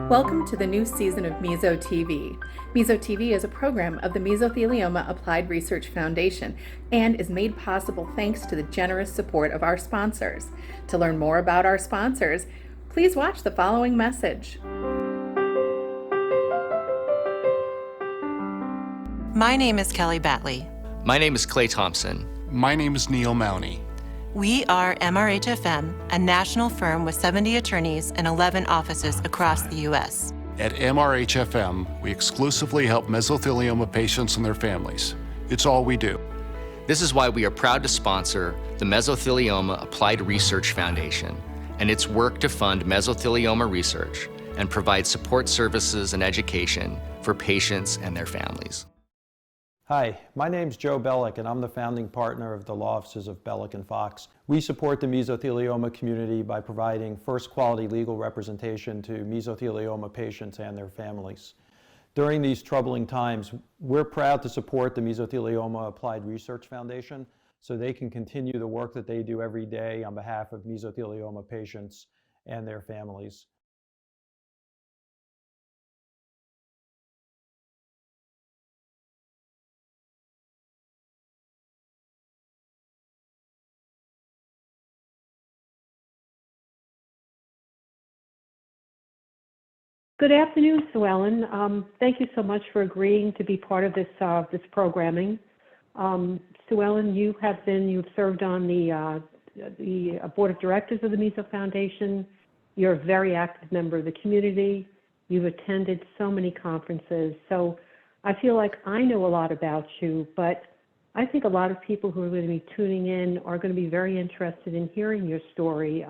Welcome to the new season of MesoTV. MesoTV is a program of the Mesothelioma Applied Research Foundation and is made possible thanks to the generous support of our sponsors. To learn more about our sponsors, please watch the following message. My name is Kelly Batley. My name is Clay Thompson. My name is Neil Mowney. We are MRHFM, a national firm with 70 attorneys and 11 offices across the U.S. At MRHFM, we exclusively help mesothelioma patients and their families. It's all we do. This is why we are proud to sponsor the Mesothelioma Applied Research Foundation and its work to fund mesothelioma research and provide support services and education for patients and their families. Hi, my name's Joe Bellick, and I'm the founding partner of the law offices of Bellick & Fox. We support the mesothelioma community by providing first-quality legal representation to mesothelioma patients and their families. During these troubling times, we're proud to support the Mesothelioma Applied Research Foundation so they can continue the work that they do every day on behalf of mesothelioma patients and their families. Good afternoon, Suellen. Thank you so much for agreeing to be part of this programming. Suellen, you've served on the board of directors of the Meso Foundation. You're a very active member of the community. You've attended so many conferences. So I feel like I know a lot about you, but I think a lot of people who are going to be tuning in are going to be very interested in hearing your story.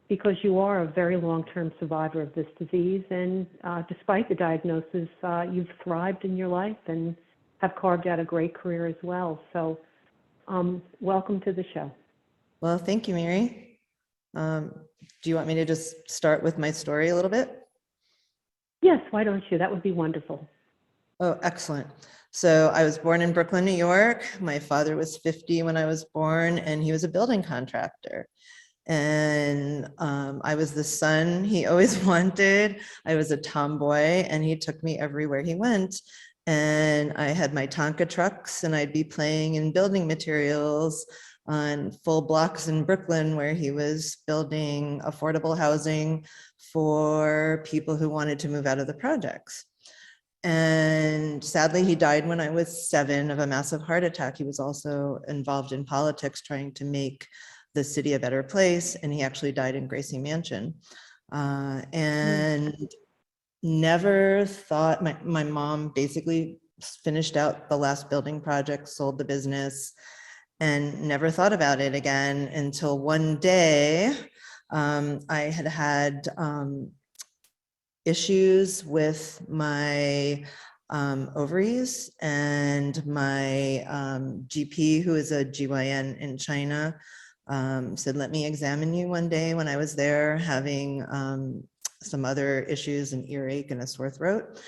Because you are a very long-term survivor of this disease, and despite the diagnosis, you've thrived in your life and have carved out a great career as well. So welcome to the show. Well, thank you, Mary. Do you want me to just start with my story a little bit? Yes, why don't you? That would be wonderful. Oh, excellent. So I was born in Brooklyn, New York. My father was 50 when I was born, and he was a building contractor. And I was the son he always wanted. I was a tomboy, and he took me everywhere he went. And I had my Tonka trucks, and I'd be playing in building materials on full blocks in Brooklyn where he was building affordable housing for people who wanted to move out of the projects. And sadly, he died when I was 7 of a massive heart attack. He was also involved in politics, trying to make the city a better place, and he actually died in Gracie Mansion. And never thought, my mom basically finished out the last building project, sold the business, and never thought about it again until one day I had issues with my ovaries, and my GP, who is a GYN in China, said, let me examine you one day when I was there having some other issues, an earache and a sore throat.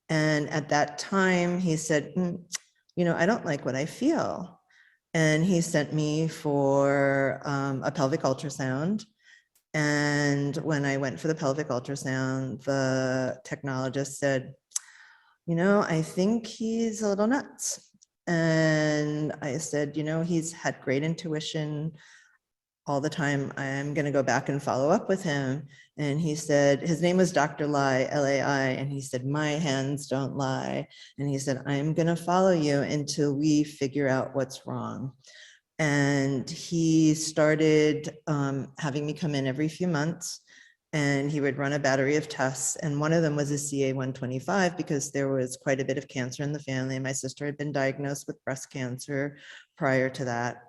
And at that time he said, I don't like what I feel. And he sent me for a pelvic ultrasound. And when I went for the pelvic ultrasound, the technologist said, I think he's a little nuts. And I said, he's had great intuition all the time. I'm going to go back and follow up with him. And he said, his name was Dr. Lai, L-A-I. And he said, my hands don't lie. And he said, I'm going to follow you until we figure out what's wrong. And he started having me come in every few months, and he would run a battery of tests. And one of them was a CA-125, because there was quite a bit of cancer in the family. My sister had been diagnosed with breast cancer prior to that.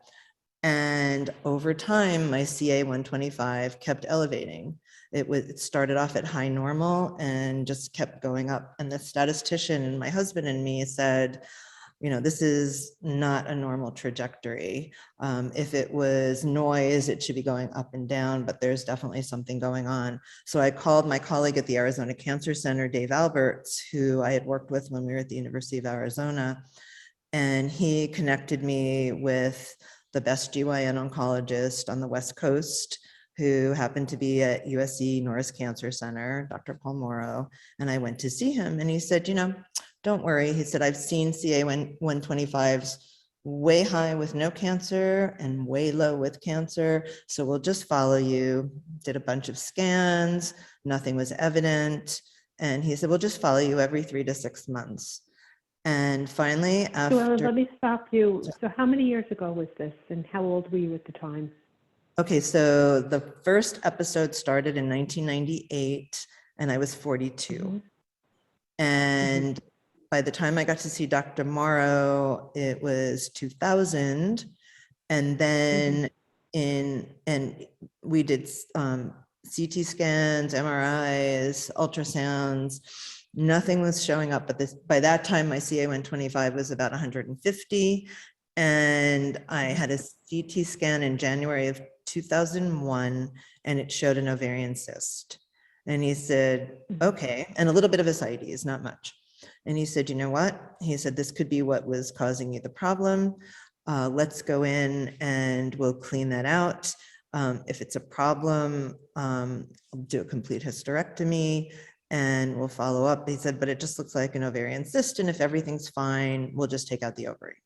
And over time, my CA-125 kept elevating. It started off at high normal and just kept going up. And the statistician and my husband and me said, this is not a normal trajectory. If it was noise, it should be going up and down, but there's definitely something going on. So I called my colleague at the Arizona Cancer Center, Dave Alberts, who I had worked with when we were at the University of Arizona, and he connected me with the best GYN oncologist on the West Coast, who happened to be at USC Norris Cancer Center, Dr. Paul Morrow, and I went to see him, and he said, don't worry. He said, I've seen CA125s way high with no cancer and way low with cancer, so we'll just follow you. Did a bunch of scans, nothing was evident, and he said, we'll just follow you every 3 to 6 months. And finally, Suellen, let me stop you. So how many years ago was this, and how old were you at the time? Okay, so the first episode started in 1998, and I was 42. Mhm. And by the time I got to see Dr. Morrow, it was 2000. And then we did CT scans, MRIs, ultrasounds. Nothing was showing up, but by that time, my CA125 was about 150. And I had a CT scan in January of 2001, and it showed an ovarian cyst. And he said, okay, and a little bit of ascites, not much. And he said, you know what? He said, this could be what was causing you the problem. Let's go in and we'll clean that out. If it's a problem, I'll do a complete hysterectomy and we'll follow up. He said, but it just looks like an ovarian cyst, and if everything's fine, we'll just take out the ovary.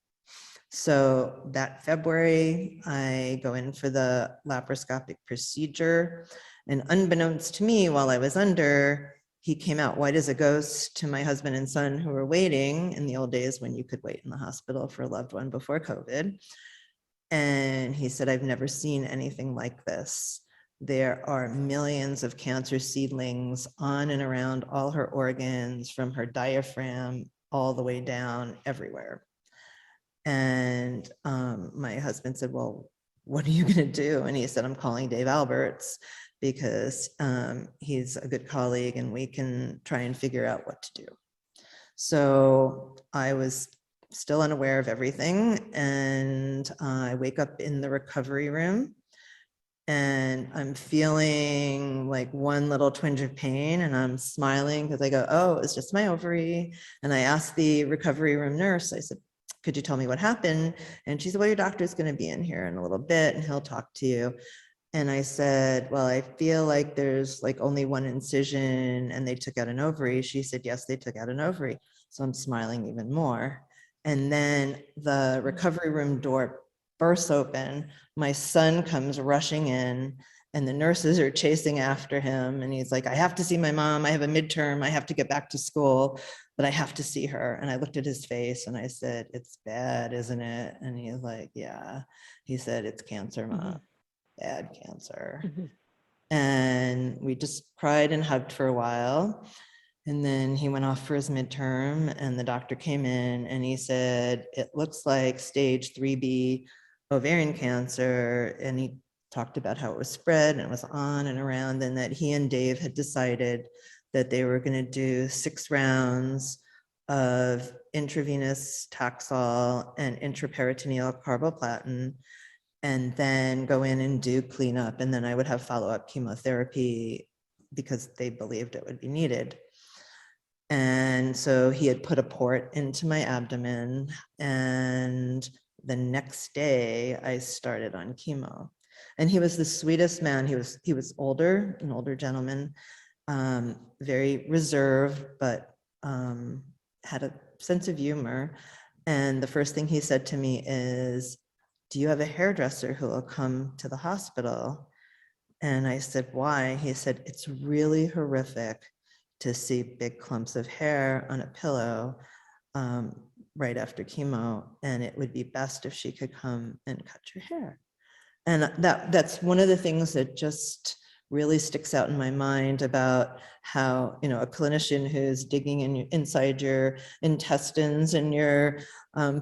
So that February, I go in for the laparoscopic procedure, and unbeknownst to me, while I was under, he came out white as a ghost to my husband and son who were waiting in the old days when you could wait in the hospital for a loved one before COVID. And he said, I've never seen anything like this. There are millions of cancer seedlings on and around all her organs, from her diaphragm all the way down everywhere. And my husband said, well, what are you going to do? And he said, I'm calling Dave Alberts because he's a good colleague and we can try and figure out what to do. So I was still unaware of everything. And I wake up in the recovery room and I'm feeling like one little twinge of pain, and I'm smiling because I go, oh, it's just my ovary. And I asked the recovery room nurse, I said, could you tell me what happened? And she said, well, your doctor's going to be in here in a little bit and he'll talk to you. And I said, well, I feel like there's like only one incision and they took out an ovary. She said, yes, they took out an ovary. So I'm smiling even more. And then the recovery room door bursts open. My son comes rushing in and the nurses are chasing after him. And he's like, I have to see my mom. I have a midterm. I have to get back to school, but I have to see her. And I looked at his face and I said, it's bad, isn't it? And he's like, yeah. He said, it's cancer, Mom. Bad cancer. And we just cried and hugged for a while. And then he went off for his midterm and the doctor came in and he said, it looks like stage 3B ovarian cancer. And he talked about how it was spread and it was on and around, and that he and Dave had decided that they were going to do 6 rounds of intravenous Taxol and intraperitoneal carboplatin, and then go in and do cleanup. And then I would have follow-up chemotherapy because they believed it would be needed. And so he had put a port into my abdomen, and the next day I started on chemo. And he was the sweetest man. He was older, an older gentleman, very reserved, but had a sense of humor. And the first thing he said to me is, do you have a hairdresser who will come to the hospital? And I said, why? He said, it's really horrific to see big clumps of hair on a pillow right after chemo, and it would be best if she could come and cut your hair. And that's one of the things that just really sticks out in my mind about how, a clinician who's digging inside your intestines and your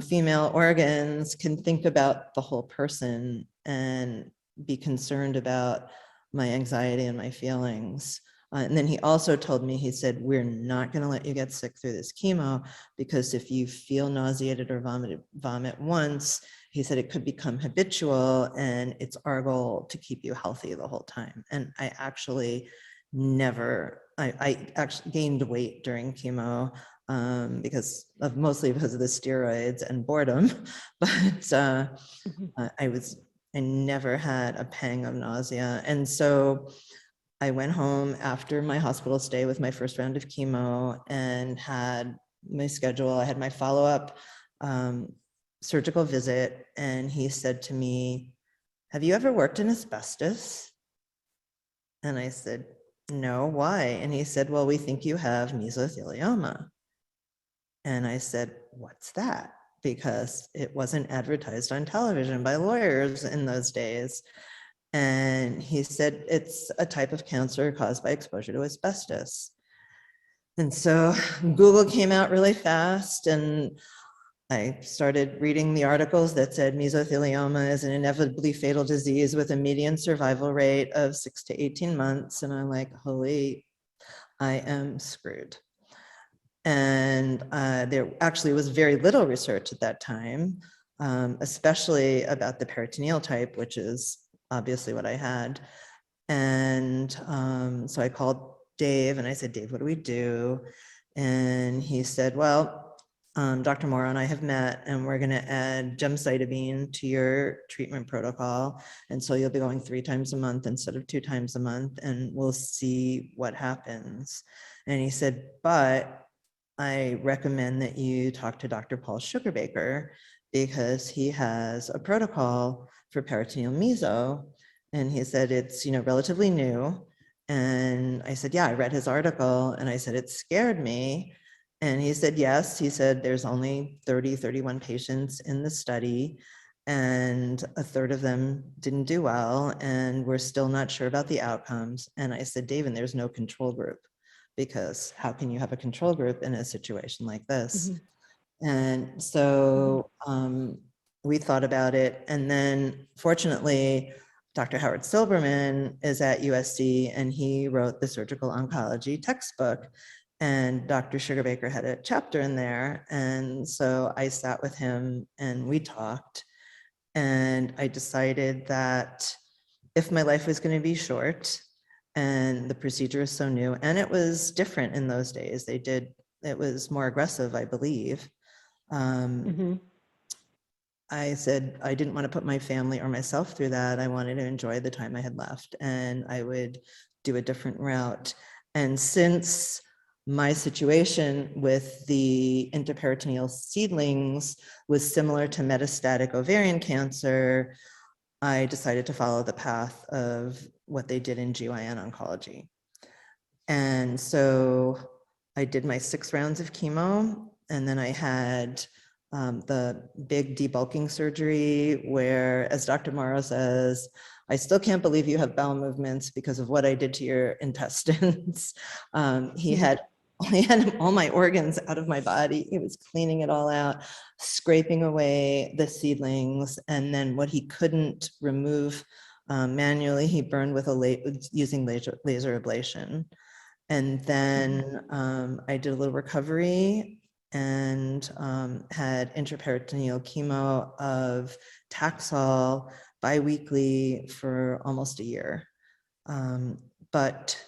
female organs can think about the whole person and be concerned about my anxiety and my feelings. And then he also told me, he said, we're not going to let you get sick through this chemo, because if you feel nauseated or vomit once, he said it could become habitual, and it's our goal to keep you healthy the whole time. And I actually I actually gained weight during chemo mostly because of the steroids and boredom, but I was I never had a pang of nausea. And so I went home after my hospital stay with my first round of chemo and had my schedule. I had my follow-up surgical visit, and he said to me, "Have you ever worked in asbestos?" And I said, "No, why?" And he said, "Well, we think you have mesothelioma." And I said, "What's that?" Because it wasn't advertised on television by lawyers in those days. And he said, "It's a type of cancer caused by exposure to asbestos." And so Google came out really fast, and I started reading the articles that said mesothelioma is an inevitably fatal disease with a median survival rate of 6 to 18 months. And I'm like, holy, I am screwed. And there actually was very little research at that time, especially about the peritoneal type, which is obviously what I had. And so I called Dave and I said, "Dave, what do we do?" And he said, "Well, Dr. Moore and I have met, and we're going to add gemcitabine to your treatment protocol. And so you'll be going 3 times a month instead of 2 times a month, and we'll see what happens." And he said, "But I recommend that you talk to Dr. Paul Sugarbaker because he has a protocol for peritoneal meso." And he said, "It's, relatively new." And I said, "Yeah, I read his article." And I said, "It scared me." And he said, "Yes." He said, "There's only 31 patients in the study, and a third of them didn't do well, and we're still not sure about the outcomes." And I said, "David, there's no control group, because how can you have a control group in a situation like this?" And so we thought about it. And then fortunately, Dr. Howard Silberman is at USC, and he wrote the surgical oncology textbook. And Dr. Sugarbaker had a chapter in there. And so I sat with him and we talked. And I decided that if my life was going to be short, and the procedure is so new, and it was different in those days, it was more aggressive, I believe. I said I didn't want to put my family or myself through that. I wanted to enjoy the time I had left, and I would do a different route. And since my situation with the interperitoneal seedlings was similar to metastatic ovarian cancer, I decided to follow the path of what they did in GYN oncology. And so I did my 6 rounds of chemo, and then I had the big debulking surgery where, as Dr. Morrow says, "I still can't believe you have bowel movements because of what I did to your intestines." He had all my organs out of my body. He was cleaning it all out, scraping away the seedlings, and then what he couldn't remove manually, he burned with using laser ablation. And then I did a little recovery and had intraperitoneal chemo of Taxol biweekly for almost a year. But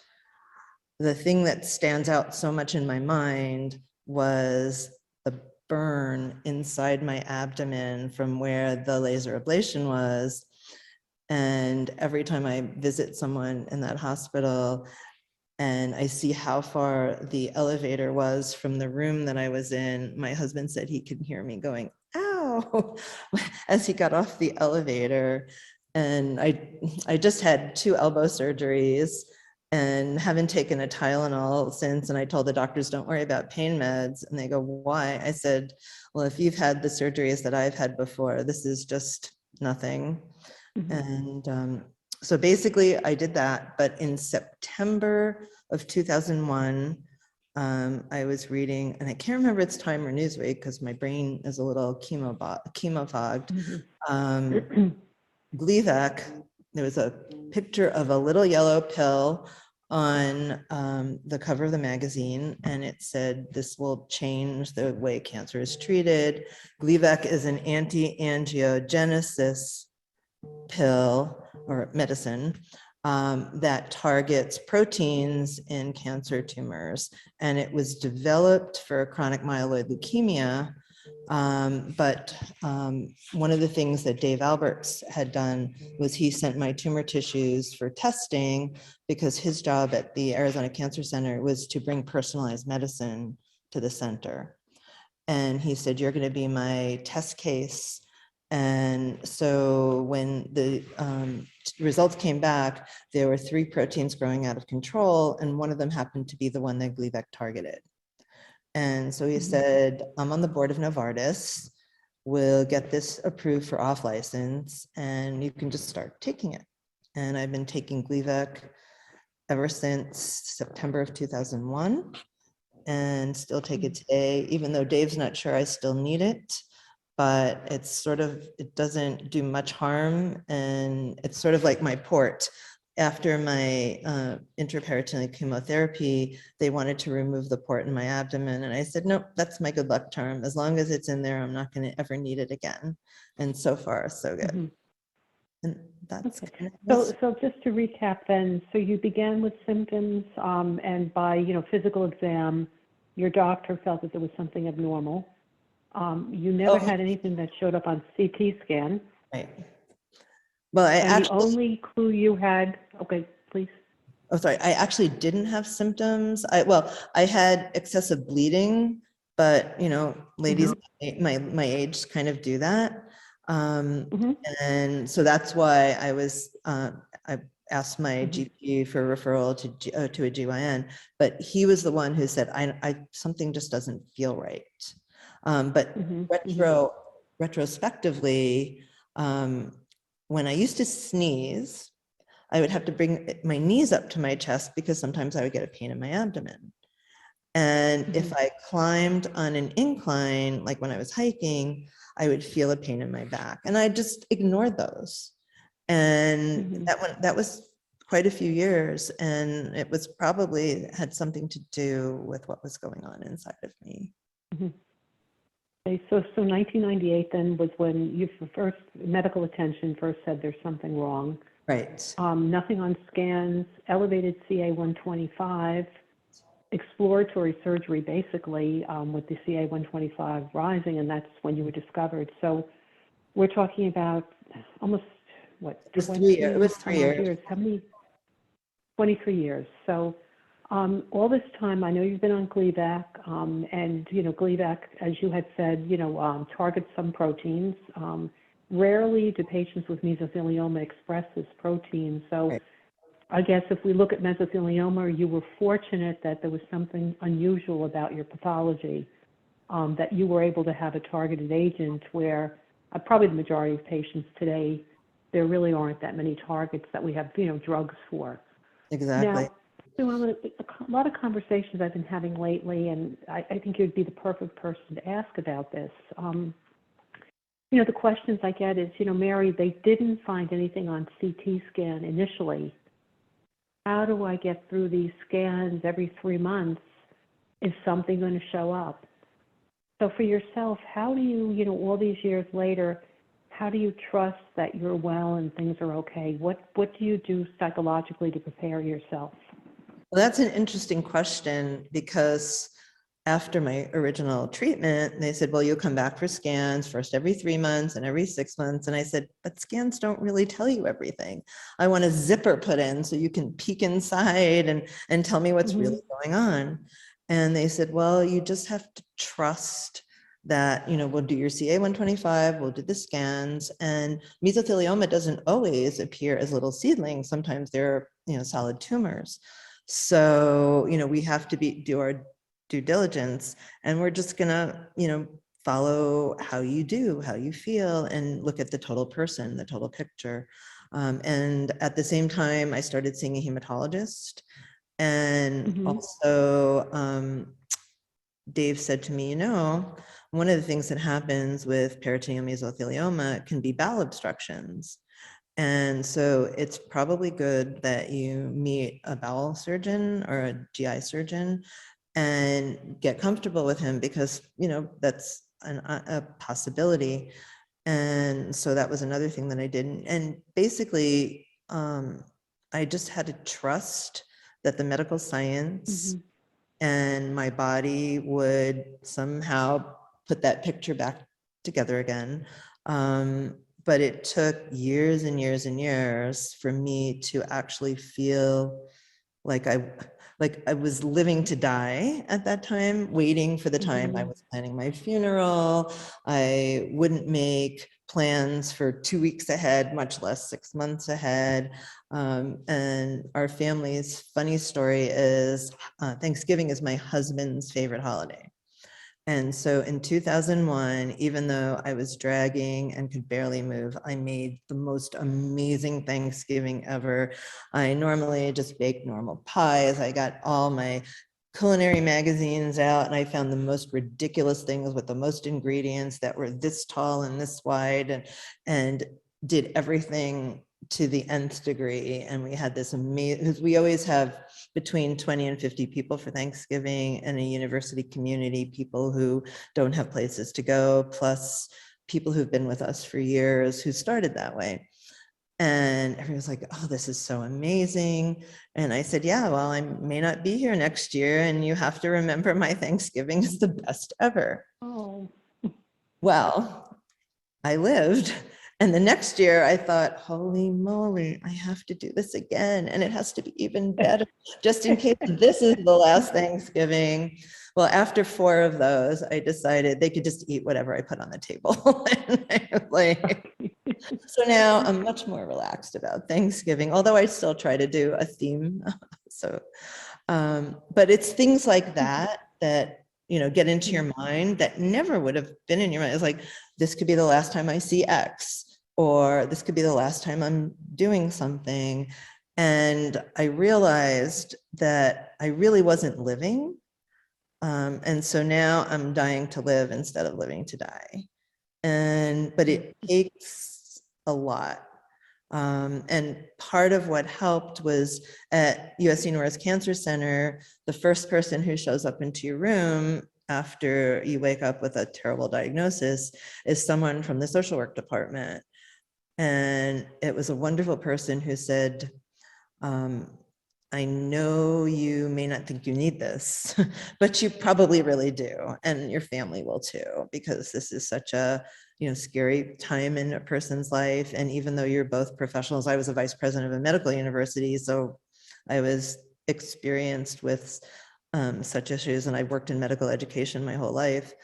the thing that stands out so much in my mind was the burn inside my abdomen from where the laser ablation was. And every time I visit someone in that hospital and I see how far the elevator was from the room that I was in, my husband said he could hear me going, "Ow," as he got off the elevator. And I just had 2 elbow surgeries and haven't taken a Tylenol since. And I told the doctors, "Don't worry about pain meds." And they go, "Why?" I said, "Well, if you've had the surgeries that I've had before, this is just nothing." And so basically I did that. But in September of 2001, I was reading, and I can't remember its Time or Newsweek because my brain is a little chemo fogged. Gleevec, there was a picture of a little yellow pill on the cover of the magazine, and it said, "This will change the way cancer is treated." Gleevec is an anti-angiogenesis pill or medicine that targets proteins in cancer tumors. And it was developed for chronic myeloid leukemia, But one of the things that Dave Alberts had done was he sent my tumor tissues for testing because his job at the Arizona Cancer Center was to bring personalized medicine to the center. And he said, you're going to be my test case. And so when the results came back, there were 3 proteins growing out of control, and one of them happened to be the one that Gleevec targeted. And so he said, I'm on the board of Novartis. We'll get this approved for off license, and you can just start taking it. And I've been taking Gleevec ever since September of 2001. And still take it today, even though Dave's not sure I still need it, but it's sort of, it doesn't do much harm. And it's sort of like my port. After my intraperitoneal chemotherapy, they wanted to remove the port in my abdomen. And I said, nope, that's my good luck charm. As long as it's in there, I'm not going to ever need it again. And so far, so good. And that's Okay. kind of So just to recap then, so you began with symptoms, and by, physical exam, your doctor felt that there was something abnormal. You never had anything that showed up on CT scan. right. Well, I And the actually, only clue you had, okay, please. oh, sorry, I actually didn't have symptoms. I had excessive bleeding, but ladies my age kind of do that. And so that's why I asked my GP for a referral to a GYN, but he was the one who said, something just doesn't feel right. But retrospectively, when I used to sneeze, I would have to bring my knees up to my chest because sometimes I would get a pain in my abdomen. And if I climbed on an incline, like when I was hiking, I would feel a pain in my back, and I just ignored those. And that was quite a few years, and it was probably had something to do with what was going on inside of me. Okay, so 1998 then was when you first, medical attention first said there's something wrong. Right. Nothing on scans, elevated CA-125, exploratory surgery basically with the CA-125 rising, and that's when you were discovered. So we're talking about almost, what, It was 3 years. It was 3 years. How many? 23 years. So all this time, I know you've been on Gleevec, and, Gleevec, as you had said, targets some proteins. Rarely do patients with mesothelioma express this protein. So Right. I guess if we look at mesothelioma, you were fortunate that there was something unusual about your pathology, that you were able to have a targeted agent where probably the majority of patients today, there really aren't that many targets that we have, drugs for. Exactly. Now, so a lot of conversations I've been having lately, and I think you'd be the perfect person to ask about this. The questions I get is, Mary, they didn't find anything on CT scan initially. How do I get through these scans every 3 months? Is something going to show up? So for yourself, how do you, all these years later, how do you trust that you're well and things are okay? What do you do psychologically to prepare yourself? Well, that's an interesting question, because after my original treatment, they said, well, you'll come back for scans first every 3 months and every 6 months. And I said, but scans don't really tell you everything. I want a zipper put in so you can peek inside and tell me what's really going on. And they said, well, you just have to trust that, we'll do your CA-125, we'll do the scans, and mesothelioma doesn't always appear as little seedlings. Sometimes they're, solid tumors. So, we have to do our due diligence, and we're just gonna, follow how you feel, and look at the total person, the total picture. And at the same time, I started seeing a hematologist, and also Dave said to me, one of the things that happens with peritoneal mesothelioma can be bowel obstructions. And so it's probably good that you meet a bowel surgeon or a GI surgeon and get comfortable with him, because, that's a possibility. And so that was another thing that I did. And basically, I just had to trust that the medical science and my body would somehow put that picture back together again. But it took years and years and years for me to actually feel like I was living to die at that time, waiting for the time I was planning my funeral. I wouldn't make plans for 2 weeks ahead, much less 6 months ahead. And our family's funny story is Thanksgiving is my husband's favorite holiday. And so in 2001, even though I was dragging and could barely move, I made the most amazing Thanksgiving ever. I normally just bake normal pies. I got all my culinary magazines out and I found the most ridiculous things with the most ingredients that were this tall and this wide, and did everything to the nth degree. And we had this amazing, because we always have between 20 and 50 people for Thanksgiving in a university community, people who don't have places to go, plus people who've been with us for years who started that way. And everyone's like, oh, this is so amazing. And I said, yeah, well, I may not be here next year. And you have to remember my Thanksgiving is the best ever. Oh. Well, I lived. And the next year I thought, holy moly, I have to do this again. And it has to be even better, just in case this is the last Thanksgiving. Well, after 4 of those, I decided they could just eat whatever I put on the table. And I was like, so now I'm much more relaxed about Thanksgiving, although I still try to do a theme. So, but it's things like that, get into your mind that never would have been in your mind. It's like, this could be the last time I see X, or this could be the last time I'm doing something. And I realized that I really wasn't living. And so now I'm dying to live instead of living to die. But it takes a lot. And part of what helped was at USC Norris Cancer Center, the first person who shows up into your room after you wake up with a terrible diagnosis is someone from the social work department. And it was a wonderful person who said, I know you may not think you need this, but you probably really do. And your family will too, because this is such a scary time in a person's life. And even though you're both professionals, I was a vice president of a medical university, so I was experienced with such issues, and I've worked in medical education my whole life.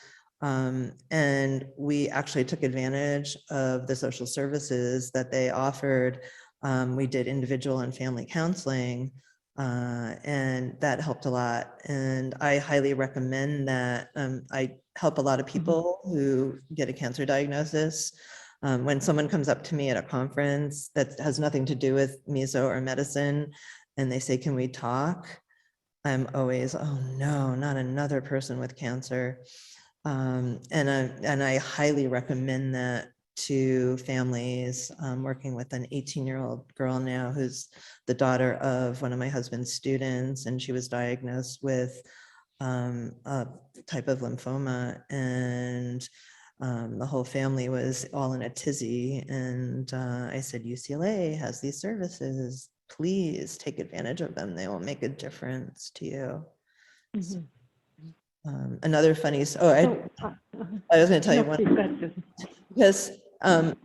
And we actually took advantage of the social services that they offered. We did individual and family counseling, and that helped a lot. And I highly recommend that. I help a lot of people who get a cancer diagnosis. When someone comes up to me at a conference that has nothing to do with meso or medicine, and they say, can we talk? I'm always, oh no, not another person with cancer. And I highly recommend that to families. I'm working with an 18-year-old girl now who's the daughter of one of my husband's students, and she was diagnosed with a type of lymphoma, and the whole family was all in a tizzy. And I said, UCLA has these services. Please take advantage of them. They will make a difference to you. So, another funny, I was going to tell you one, because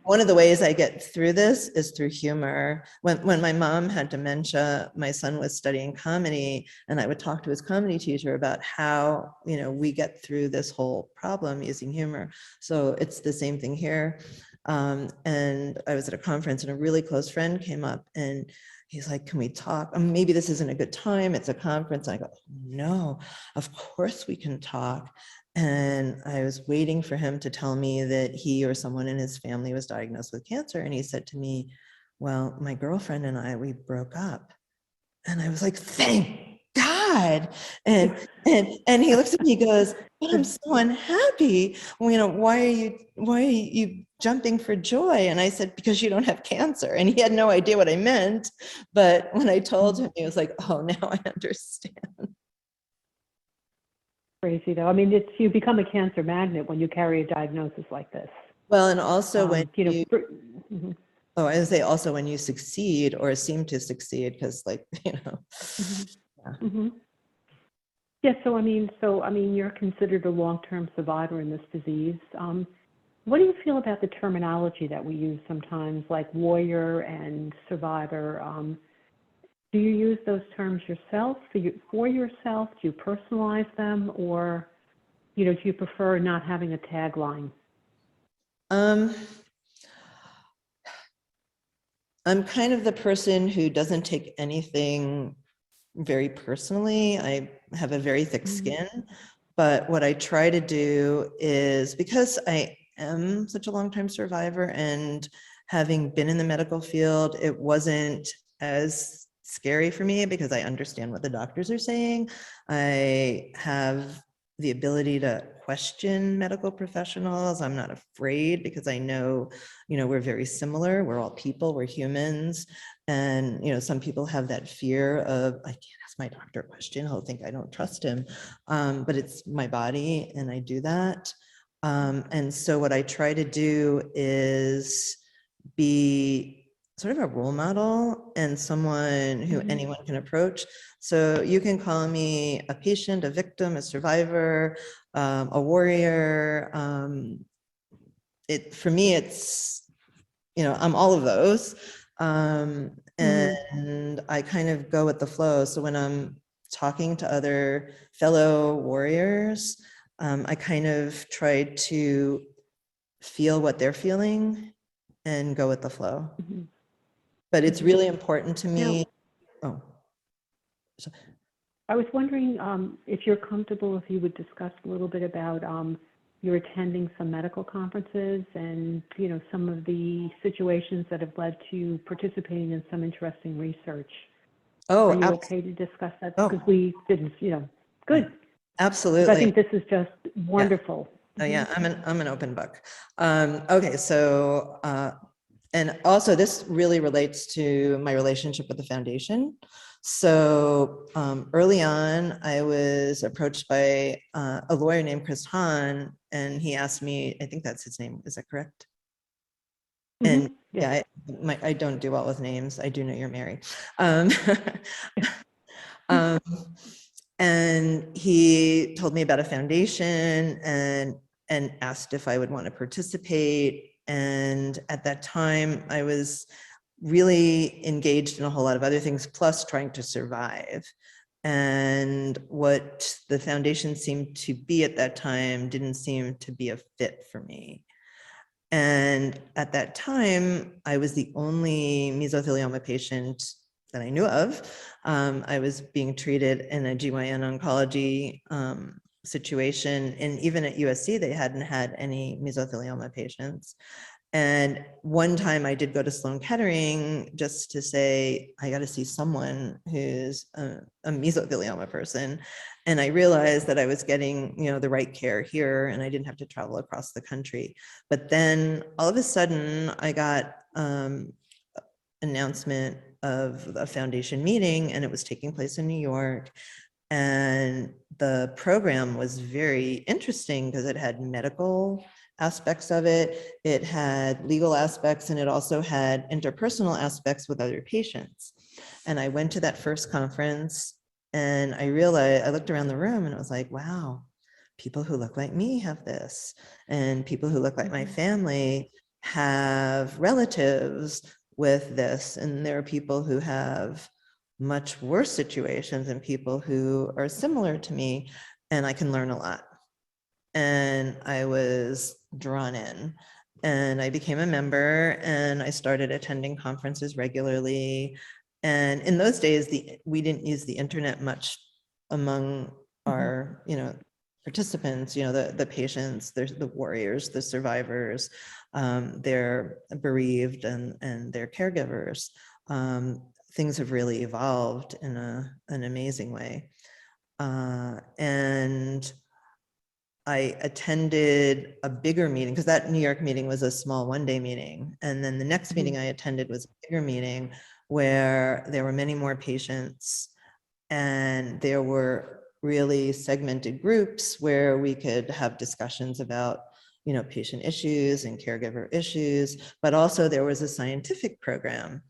one of the ways I get through this is through humor. When my mom had dementia, my son was studying comedy, and I would talk to his comedy teacher about how, we get through this whole problem using humor. So it's the same thing here. And I was at a conference, and a really close friend came up, and he's like, can we talk? Maybe this isn't a good time. It's a conference. And I go, no, of course we can talk. And I was waiting for him to tell me that he or someone in his family was diagnosed with cancer. And he said to me, well, my girlfriend and I, we broke up. And I was like, thank God. And he looks at me, he goes, but I'm so unhappy. Well, why are you jumping for joy? And I said, because you don't have cancer. And he had no idea what I meant. But when I told him, he was like, oh, now I understand. Crazy though. I mean, you become a cancer magnet when you carry a diagnosis like this. Well, and also when I would say also when you succeed or seem to succeed, because yeah. Yeah, so I mean, you're considered a long-term survivor in this disease. What do you feel about the terminology that we use sometimes, like warrior and survivor? Do you use those terms yourself for yourself? Do you personalize them, or do you prefer not having a tagline? Um, I'm kind of the person who doesn't take anything very personally. I have a very thick skin, but what I try to do is, because I am such a long-time survivor and having been in the medical field, it wasn't as scary for me because I understand what the doctors are saying. I have the ability to question medical professionals. I'm not afraid because I know, we're very similar. We're all people, we're humans. And, some people have that fear of, I can't ask my doctor a question, he'll think I don't trust him. But it's my body and I do that. And so what I try to do is be sort of a role model and someone who anyone can approach. So you can call me a patient, a victim, a survivor, a warrior. For me, it's, I'm all of those. And I kind of go with the flow. So when I'm talking to other fellow warriors, I kind of try to feel what they're feeling and go with the flow. But it's really important to me. Oh, I was wondering if you're comfortable, if you would discuss a little bit about you're attending some medical conferences and, some of the situations that have led to participating in some interesting research. Are you okay to discuss that? Because we didn't, good. Absolutely. I think this is just wonderful. Oh yeah, I'm an open book. Okay, so and also this really relates to my relationship with the foundation. So early on, I was approached by a lawyer named Chris Hahn, and he asked me, I think that's his name, is that correct? And yeah, I don't do well with names. I do know you're Mary. And he told me about a foundation and asked if I would want to participate. And at that time, I was really engaged in a whole lot of other things, plus trying to survive. And what the foundation seemed to be at that time didn't seem to be a fit for me. And at that time, I was the only mesothelioma patient that I knew of. I was being treated in a GYN oncology situation. And even at USC, they hadn't had any mesothelioma patients. And one time I did go to Sloan Kettering just to say, I got to see someone who's a mesothelioma person. And I realized that I was getting, the right care here and I didn't have to travel across the country. But then all of a sudden I got announcement of a foundation meeting and it was taking place in New York. And the program was very interesting because it had medical aspects of it, it had legal aspects, and it also had interpersonal aspects with other patients. And I went to that first conference and I realized, I looked around the room and it was like, wow, people who look like me have this, and people who look like my family have relatives with this, and there are people who have much worse situations and people who are similar to me, and I can learn a lot. And I was drawn in and I became a member and I started attending conferences regularly. And in those days, we didn't use the internet much among our, participants, the patients, the warriors, the survivors, they're bereaved and their caregivers. Things have really evolved in an amazing way. And I attended a bigger meeting because that New York meeting was a small one-day meeting. And then the next meeting I attended was a bigger meeting where there were many more patients and there were really segmented groups where we could have discussions about, patient issues and caregiver issues, but also there was a scientific program.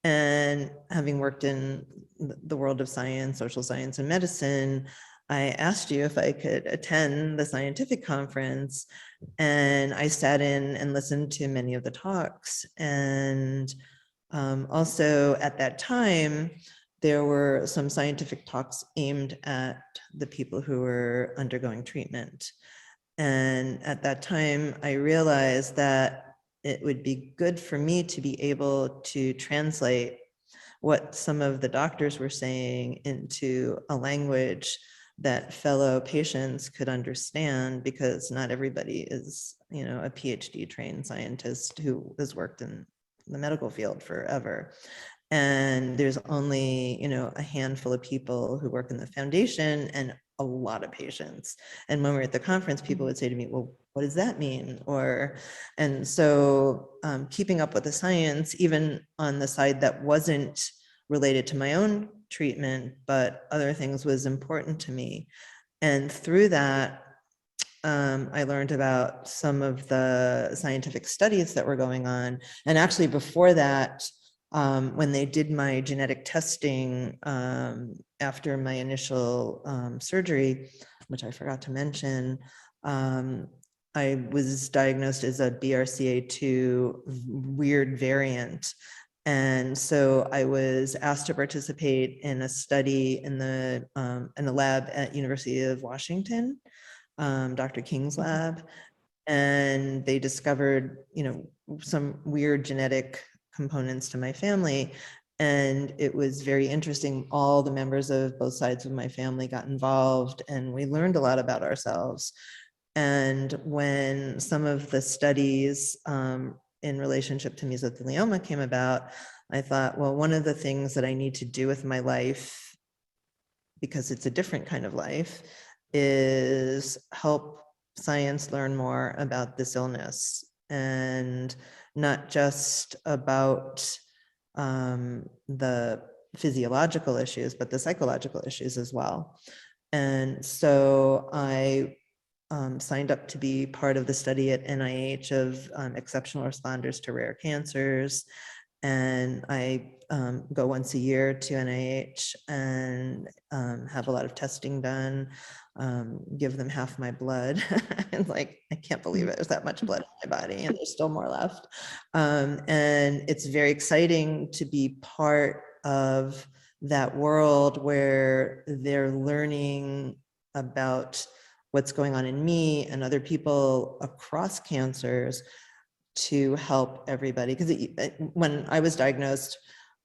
And having worked in the world of science, social science, and medicine, I asked you if I could attend the scientific conference, and I sat in and listened to many of the talks. And also at that time, there were some scientific talks aimed at the people who were undergoing treatment. And at that time, I realized that it would be good for me to be able to translate what some of the doctors were saying into a language that fellow patients could understand, because not everybody is, a PhD trained scientist who has worked in the medical field forever. And there's only, a handful of people who work in the foundation and a lot of patients. And when we're at the conference, people would say to me, well, what does that mean? And so keeping up with the science, even on the side that wasn't related to my own treatment, but other things, was important to me. And through that, I learned about some of the scientific studies that were going on. And actually before that, when they did my genetic testing after my initial surgery, which I forgot to mention, I was diagnosed as a BRCA2 weird variant. And so I was asked to participate in a study in the lab at University of Washington, Dr. King's lab, and they discovered, some weird genetic components to my family. And it was very interesting. All the members of both sides of my family got involved, and we learned a lot about ourselves. And when some of the studies in relationship to mesothelioma came about, I thought, well, one of the things that I need to do with my life, because it's a different kind of life, is help science learn more about this illness, and not just about the physiological issues, but the psychological issues as well. And so I signed up to be part of the study at NIH of exceptional responders to rare cancers. And I go once a year to NIH and have a lot of testing done, give them half my blood. And I can't believe it, there's that much blood in my body, and there's still more left. And it's very exciting to be part of that world where they're learning about what's going on in me and other people across cancers to help everybody. Because when I was diagnosed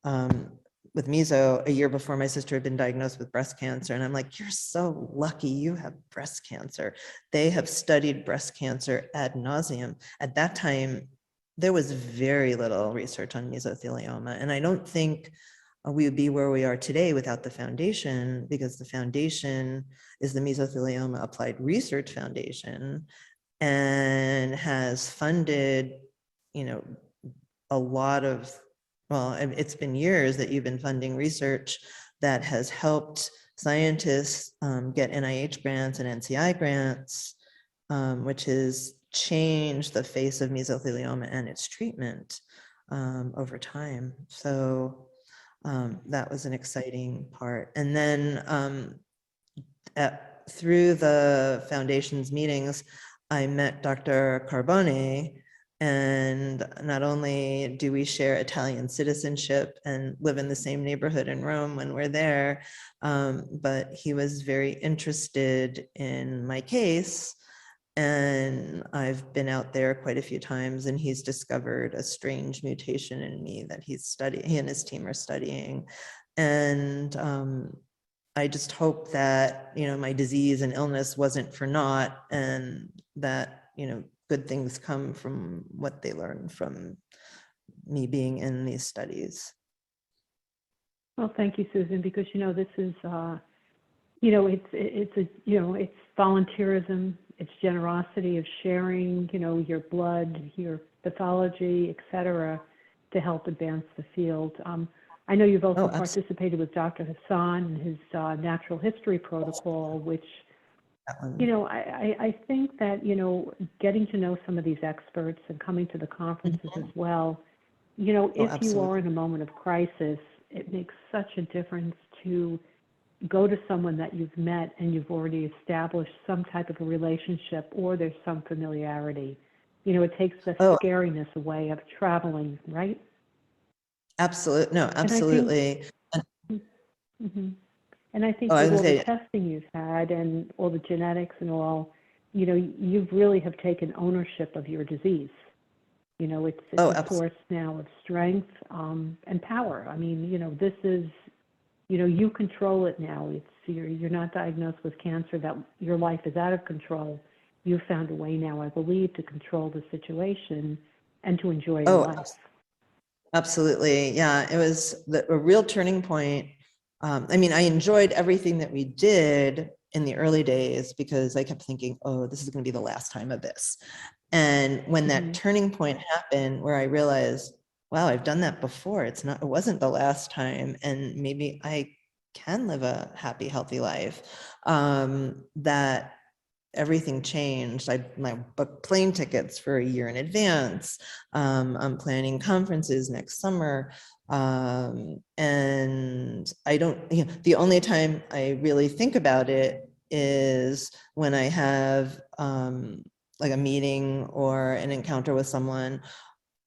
with meso a year before my sister had been diagnosed with breast cancer, and I'm like, you're so lucky you have breast cancer. They have studied breast cancer ad nauseum. At that time, there was very little research on mesothelioma, and I don't think we would be where we are today without the foundation, because the foundation is the Mesothelioma Applied Research Foundation, and has funded, a lot of, well, it's been years that you've been funding research that has helped scientists get NIH grants and NCI grants, which has changed the face of mesothelioma and its treatment over time. So that was an exciting part. And then through the foundation's meetings, I met Dr. Carbone, and not only do we share Italian citizenship and live in the same neighborhood in Rome when we're there, but he was very interested in my case. And I've been out there quite a few times, and he's discovered a strange mutation in me that he and his team are studying. And I just hope that, my disease and illness wasn't for naught, and that, good things come from what they learn from me being in these studies. Well, thank you, Susan, because, this is, it's volunteerism, it's generosity of sharing, your blood, your pathology, et cetera, to help advance the field. I know you've also participated with Dr. Hassan and his natural history protocol, which, I think that, getting to know some of these experts and coming to the conferences as well, if you are in a moment of crisis, it makes such a difference to, go to someone that you've met and you've already established some type of a relationship, or there's some familiarity. It takes the Oh, scariness away of traveling, right? absolutely. No, And I think, absolutely. mhm. And I Oh, think I with was all the gonna say, testing you've had and all the genetics and all, you really have taken ownership of your disease. It's oh, a absolutely. source now of strength and power. I mean, this is, you control it now. You're not diagnosed with cancer that your life is out of control. You've found a way now, I believe, to control the situation and to enjoy your Oh, life. absolutely. Yeah, it was a real turning point. I mean, I enjoyed everything that we did in the early days because I kept thinking, oh, this is going to be the last time of this. And when that Mhm. turning point happened where I realized, wow, I've done that before. It wasn't the last time. And maybe I can live a happy, healthy life. That everything changed. I booked plane tickets for a year in advance. I'm planning conferences next summer. And I don't, the only time I really think about it is when I have like a meeting or an encounter with someone,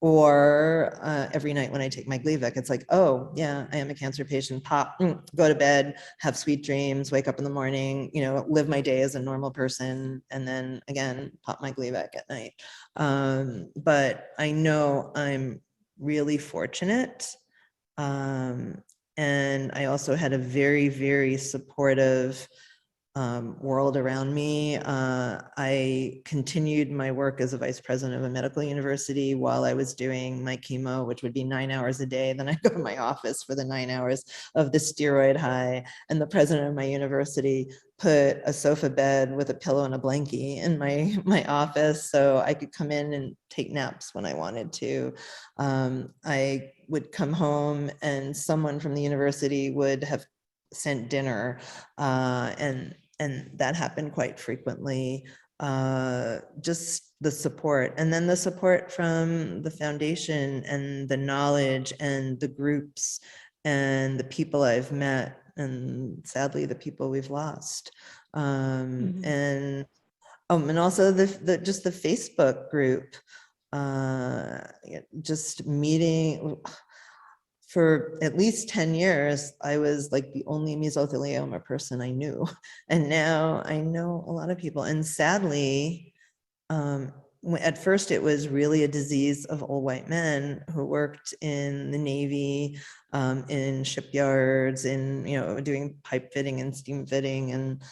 or every night when I take my Gleevec, it's like, oh yeah, I am a cancer patient. Go to bed, have sweet dreams, wake up in the morning, live my day as a normal person, and then again pop my Gleevec at night. But I know I'm really fortunate, and I also had a very, very supportive world around me. I continued my work as a vice president of a medical university while I was doing my chemo, which would be 9 hours a day. Then I go to my office for the 9 hours of the steroid high. And the president of my university put a sofa bed with a pillow and a blankie in my office so I could come in and take naps when I wanted to. I would come home and someone from the university would have sent dinner, and that happened quite frequently. Just the support, and then the support from the foundation and the knowledge and the groups and the people I've met, and sadly the people we've lost. Mhm. And also just the Facebook group, just meeting. For at least 10 years, I was like the only mesothelioma person I knew. And now I know a lot of people. And sadly, at first it was really a disease of old white men who worked in the Navy, in shipyards, in, doing pipe fitting and steam fitting, and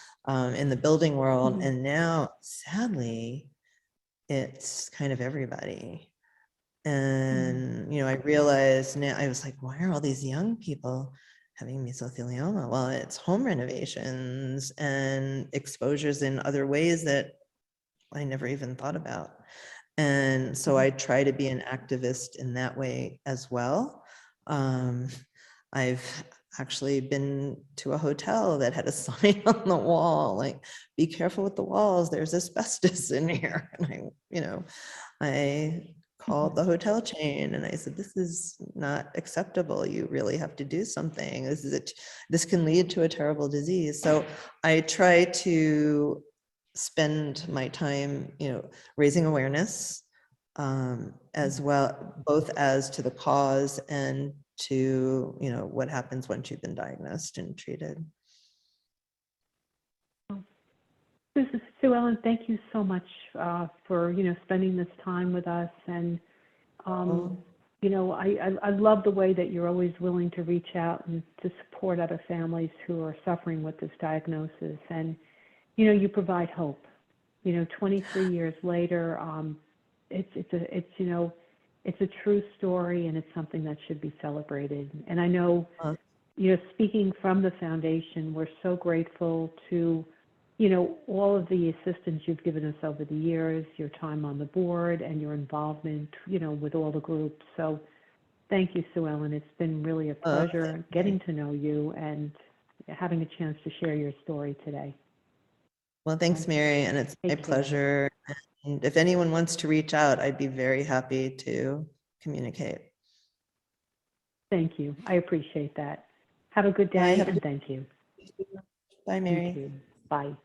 in the building world. Mhm. And now, sadly, it's kind of everybody. And, I realized now, I was like, why are all these young people having mesothelioma? Well, it's home renovations and exposures in other ways that I never even thought about. And so I try to be an activist in that way as well. I've actually been to a hotel that had a sign on the wall, like, be careful with the walls, there's asbestos in here. And I called the hotel chain and I said, this is not acceptable. You really have to do something. This can lead to a terrible disease. So I try to spend my time, raising awareness, as well, both as to the cause and to, what happens once you've been diagnosed and treated. Suellen, thank you so much for spending this time with us. And I love the way that you're always willing to reach out and to support other families who are suffering with this diagnosis. And you provide hope. 23 years later, it's a true story, and it's something that should be celebrated. And I know, speaking from the foundation, we're so grateful to all of the assistance you've given us over the years, your time on the board, and your involvement, with all the groups. So thank you, Suellen. It's been really a pleasure getting to know you and having a chance to share your story today. Well, thanks, Mary, and it's my pleasure. And if anyone wants to reach out, I'd be very happy to communicate. Thank you. I appreciate that. Have a good day, and thank you. Bye, You Mary. too. Bye.